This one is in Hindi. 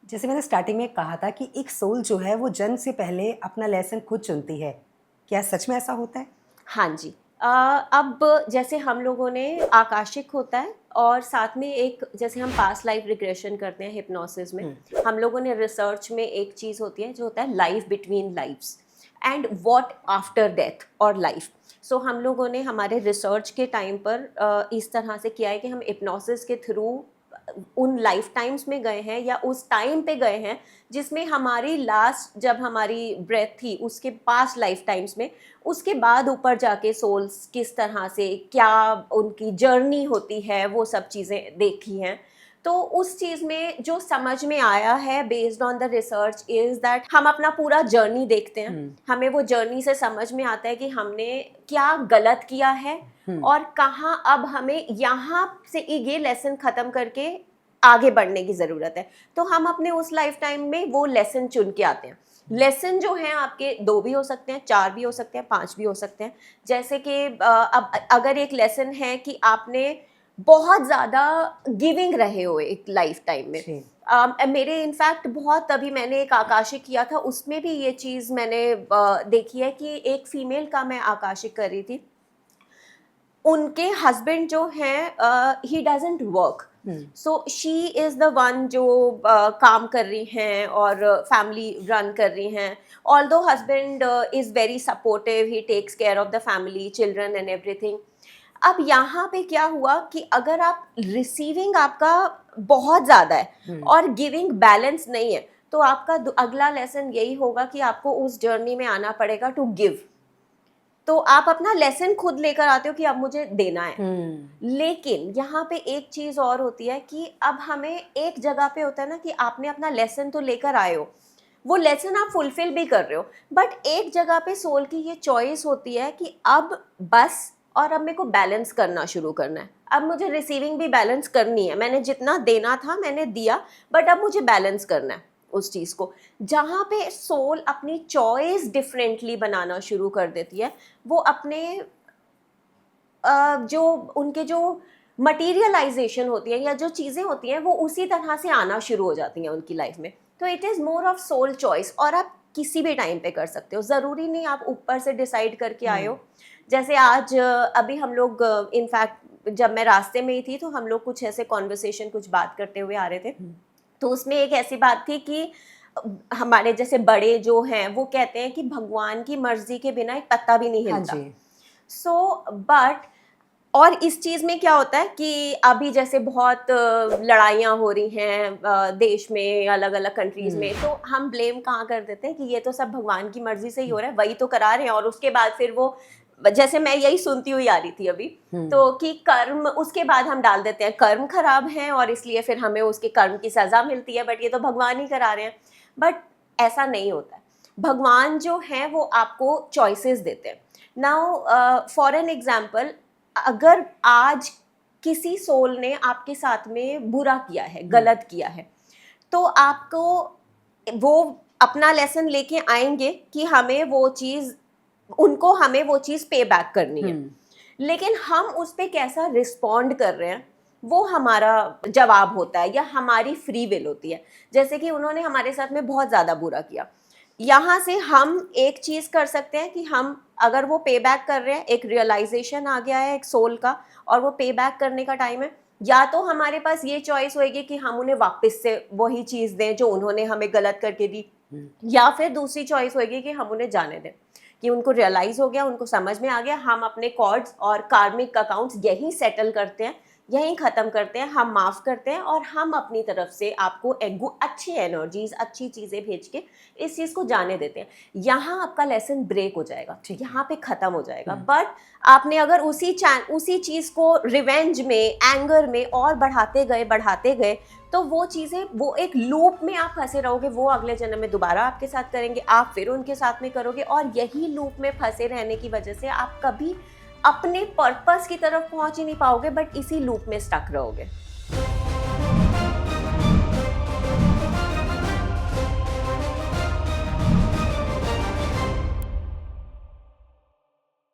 जैसे मैंने स्टार्टिंग में कहा था कि एक सोल जो है वो जन्म से पहले अपना लेसन खुद चुनती है। क्या सच में ऐसा होता है? हाँ जी। अब जैसे हम लोगों ने आकाशिक होता है और साथ में एक जैसे हम पास्ट लाइफ रिग्रेशन करते हैं हिप्नोसिस में, हम लोगों ने रिसर्च में एक चीज़ होती है जो होता है life between lifes and what after death और लाइफ। सो हम लोगों ने हमारे रिसर्च के टाइम पर इस तरह से किया है कि हम हिप्नोसिस के थ्रू उन लाइफ टाइम्स में गए हैं या उस टाइम पे गए हैं जिसमें हमारी लास्ट जब हमारी ब्रेथ थी उसके पास्ट लाइफ टाइम्स में, उसके बाद ऊपर जाके सोल्स किस तरह से क्या उनकी जर्नी होती है वो सब चीज़ें देखी हैं। तो उस चीज़ में जो समझ में आया है based on the research is that हम अपना पूरा जर्नी देखते हैं, हमें वो जर्नी से समझ में आता है कि हमने क्या गलत किया है और कहाँ अब हमें यहाँ से ये लेसन ख़त्म करके आगे बढ़ने की ज़रूरत है। तो हम अपने उस लाइफ टाइम में वो लेसन चुन के आते हैं। लेसन जो हैं आपके 2 भी हो सकते हैं, 4 भी हो सकते हैं, 5 भी हो सकते हैं। जैसे कि अब अगर एक लेसन है कि आपने बहुत ज़्यादा गिविंग रहे हो एक लाइफ टाइम में। मेरे इनफैक्ट बहुत तभी मैंने एक आकाशिक किया था, उसमें भी ये चीज़ मैंने देखी है कि एक फ़ीमेल का मैं आकाशिक कर रही थी। उनके हस्बैंड जो हैं he doesn't work, so she is the one जो काम कर रही हैं और फैमिली रन कर रही हैं। Although husband is very supportive, he takes care of the family, children and everything. अब यहाँ पे क्या हुआ कि अगर आप रिसीविंग आपका बहुत ज़्यादा है और गिविंग बैलेंस नहीं है, तो आपका अगला लेसन यही होगा कि आपको उस जर्नी में आना पड़ेगा टू गिव। तो आप अपना लेसन खुद लेकर आते हो कि अब मुझे देना है। लेकिन यहाँ पे एक चीज़ और होती है कि अब हमें एक जगह पे होता है ना कि आपने अपना लेसन तो लेकर आए हो, वो लेसन आप फुलफिल भी कर रहे हो, बट एक जगह पे सोल की ये चॉइस होती है कि अब बस, और अब मेरे को बैलेंस करना शुरू करना है। अब मुझे रिसीविंग भी बैलेंस करनी है, मैंने जितना देना था मैंने दिया, बट अब मुझे बैलेंस करना है उस चीज़ को। जहाँ पे सोल अपनी चॉइस डिफरेंटली बनाना शुरू कर देती है, वो अपने जो उनके जो मटीरियलाइजेशन होती है या जो चीज़ें होती हैं वो उसी तरह से आना शुरू हो जाती हैं उनकी लाइफ में। तो it is more of soul choice, और आप किसी भी टाइम पे कर सकते हो, ज़रूरी नहीं आप ऊपर से डिसाइड करके आए हो। जैसे आज अभी हम लोग इनफैक्ट जब मैं रास्ते में ही थी तो हम लोग कुछ ऐसे कॉन्वर्सेशन कुछ बात करते हुए आ रहे थे, तो उसमें एक ऐसी बात थी कि हमारे जैसे बड़े जो हैं वो कहते हैं कि भगवान की मर्जी के बिना एक पत्ता भी नहीं हिलता। सो बट और इस चीज़ में क्या होता है कि अभी जैसे बहुत लड़ाइयाँ हो रही हैं देश में, अलग अलग कंट्रीज़ में, तो हम ब्लेम कहाँ कर देते हैं कि ये तो सब भगवान की मर्जी से ही हो रहा है, वही तो करा रहे हैं। और उसके बाद फिर वो, जैसे मैं यही सुनती हुई आ रही थी अभी, तो कि कर्म, उसके बाद हम डाल देते हैं कर्म खराब हैं और इसलिए फिर हमें उसके कर्म की सज़ा मिलती है, बट ये तो भगवान ही करा रहे हैं। बट ऐसा नहीं होता है। भगवान जो हैं वो आपको चॉइसेस देते हैं। नाउ फॉर एन एग्जाम्पल, अगर आज किसी सोल ने आपके साथ में बुरा किया है, गलत किया है, तो आपको वो अपना लेसन लेके आएंगे कि हमें वो चीज़, उनको हमें वो चीज़ पे बैक करनी है। लेकिन हम उस पर कैसा रिस्पॉन्ड कर रहे हैं वो हमारा जवाब होता है या हमारी फ्री विल होती है। जैसे कि उन्होंने हमारे साथ में बहुत ज़्यादा बुरा किया, यहाँ से हम एक चीज़ कर सकते हैं कि हम, अगर वो पे बैक कर रहे हैं, एक रियलाइजेशन आ गया है एक सोल का और वो पे बैक करने का टाइम है, या तो हमारे पास ये चॉइस होएगी कि हम उन्हें वापस से वही चीज़ दें जो उन्होंने हमें गलत करके दी, या फिर दूसरी चॉइस होएगी कि हम उन्हें जाने दें, कि उनको रियलाइज़ हो गया, उनको समझ में आ गया, हम अपने कॉर्ड्स और कार्मिक अकाउंट्स यहीं सेटल करते हैं, यहीं ख़त्म करते हैं, हम माफ़ करते हैं और हम अपनी तरफ से आपको अच्छी एनर्जीज, अच्छी चीज़ें भेज के इस चीज़ को जाने देते हैं। यहाँ आपका लेसन ब्रेक हो जाएगा, यहाँ पे ख़त्म हो जाएगा। बट आपने अगर उसी चीज़ को रिवेंज में, एंगर में और बढ़ाते गए तो वो चीज़ें, वो एक लूप में आप फंसे रहोगे। वो अगले जन्म में दोबारा आपके साथ करेंगे, आप फिर उनके साथ में करोगे, और यही लूप में फंसे रहने की वजह से आप कभी अपने पर्पस की तरफ पहुंच ही नहीं पाओगे, बट इसी लूप में स्टक रहोगे।